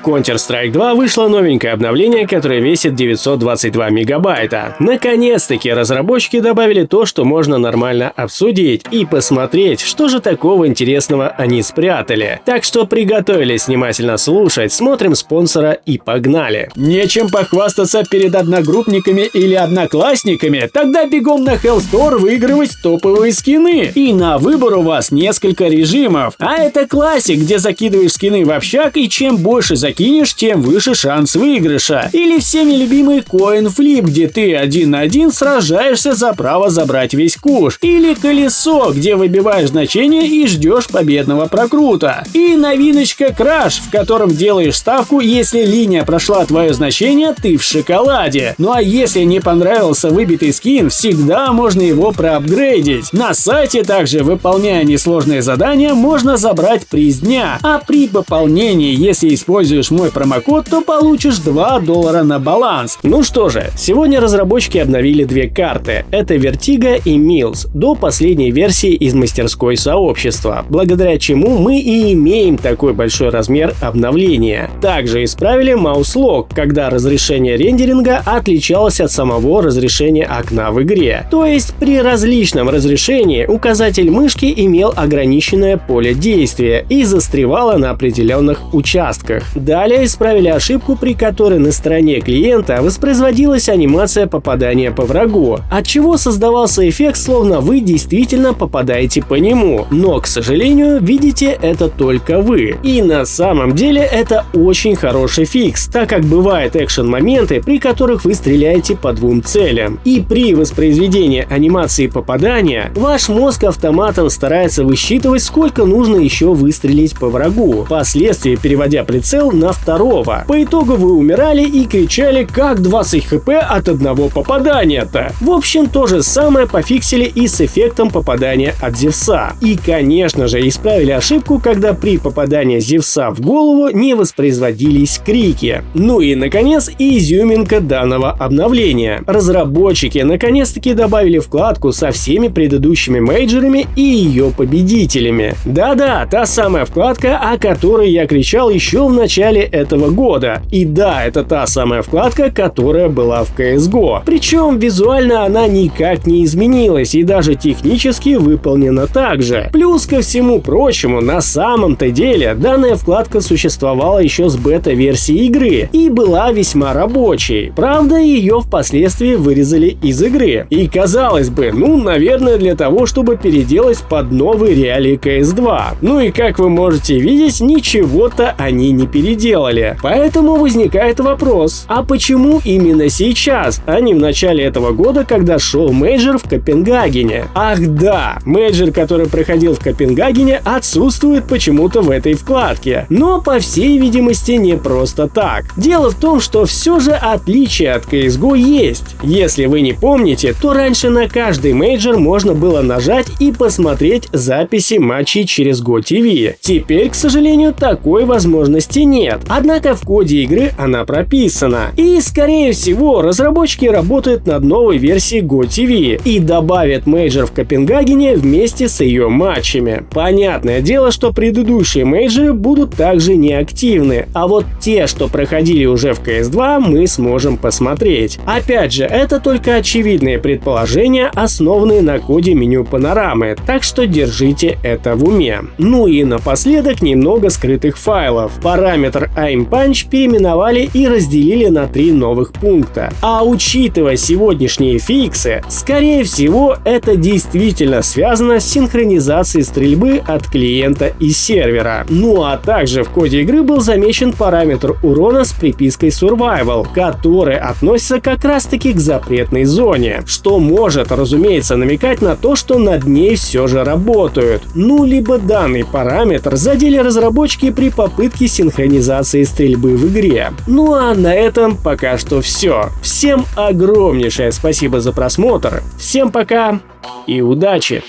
Counter-Strike 2 вышло новенькое обновление, которое весит 922 мегабайта. Наконец-таки разработчики добавили то, что можно нормально обсудить и посмотреть, что же такого интересного они спрятали. Так что приготовились внимательно слушать, смотрим спонсора и погнали. Нечем похвастаться перед одногруппниками или одноклассниками? Тогда бегом на Hell Store выигрывать топовые скины. И на выбор у вас несколько режимов. А это классик, где закидываешь скины в общак, и чем больше закинешь, тем выше шанс выигрыша. Или всеми любимый Coin Flip, где ты 1 на 1 сражаешься за право забрать весь куш. Или колесо, где выбиваешь значение и ждешь победного прокрута. И новиночка Crash, в котором делаешь ставку, если линия прошла твое значение, ты в шоколаде. Ну а если не понравился выбитый скин, всегда можно его проапгрейдить. На сайте также, выполняя несложные задания, можно забрать приз дня. А при пополнении, если используешь мой промокод, то получишь $2 на баланс. Ну что же, сегодня разработчики обновили две карты. Это Vertigo и Mills до последней версии из мастерской сообщества, благодаря чему мы и имеем такой большой размер обновления. Также исправили маус-лок, когда разрешение рендеринга отличалось от самого разрешения окна в игре. То есть при различном разрешении указатель мышки имел ограниченное поле действия и застревало на определенных участках. Далее исправили ошибку, при которой на стороне клиента воспроизводилась анимация попадания по врагу, отчего создавался эффект, словно вы действительно попадаете по нему. Но, к сожалению, видите это только вы. И на самом деле это очень хороший фикс, так как бывают экшен-моменты, при которых вы стреляете по двум целям. И при воспроизведении анимации попадания ваш мозг автоматом старается высчитывать, сколько нужно еще выстрелить по врагу, впоследствии переводя прицел на второго. По итогу вы умирали и кричали, как 20 хп от одного попадания-то. В общем, то же самое пофиксили и с эффектом попадания от Зевса. И, конечно же, исправили ошибку, когда при попадании Зевса в голову не воспроизводились крики. Ну и, наконец, изюминка данного обновления. Разработчики наконец-таки добавили вкладку со всеми предыдущими мейджорами и ее победителями. Да-да, та самая вкладка, о которой я кричал еще в начале этого года. И да, это та самая вкладка, которая была в CSGO. Причем визуально она никак не изменилась и даже технически выполнена так же. Плюс ко всему прочему, на самом-то деле данная вкладка существовала еще с бета-версии игры и была весьма рабочей. Правда, ее впоследствии вырезали из игры. И казалось бы, ну, наверное, для того, чтобы переделать под новые реалии CS2. Ну и как вы можете видеть, ничего-то они не переделали. Поэтому возникает вопрос, а почему именно сейчас, а не в начале этого года, когда шел мейджор в Копенгагене? Ах да, мейджор, который проходил в Копенгагене, отсутствует почему-то в этой вкладке. Но, по всей видимости, не просто так. Дело в том, что все же отличие от CSGO есть. Если вы не помните, то раньше на каждый мейджор можно было нажать и посмотреть записи матчей через GoTV. Теперь, к сожалению, такой возможности нет. Однако в коде игры она прописана. И, скорее всего, разработчики работают над новой версией GoTV и добавят мейджор в Копенгагене вместе с ее матчами. Понятное дело, что предыдущие мейджоры будут также неактивны, а вот те, что проходили уже в CS2, мы сможем посмотреть. Опять же, это только очевидные предположения, основанные на коде меню панорамы, так что держите это в уме. Ну и напоследок немного скрытых файлов. Параметр Aim Punch переименовали и разделили на 3 новых пункта. А учитывая сегодняшние фиксы, скорее всего, это действительно связано с синхронизацией стрельбы от клиента и сервера. Ну а также в коде игры был замечен параметр урона с припиской Survival, который относится как раз таки к запретной зоне, что может, разумеется, намекать на то, что над ней все же работают. Ну либо данный параметр задели разработчики при попытке синхронизации стрельбы в игре. Ну а на этом пока что все. Всем огромнейшее спасибо за просмотр, всем пока и удачи!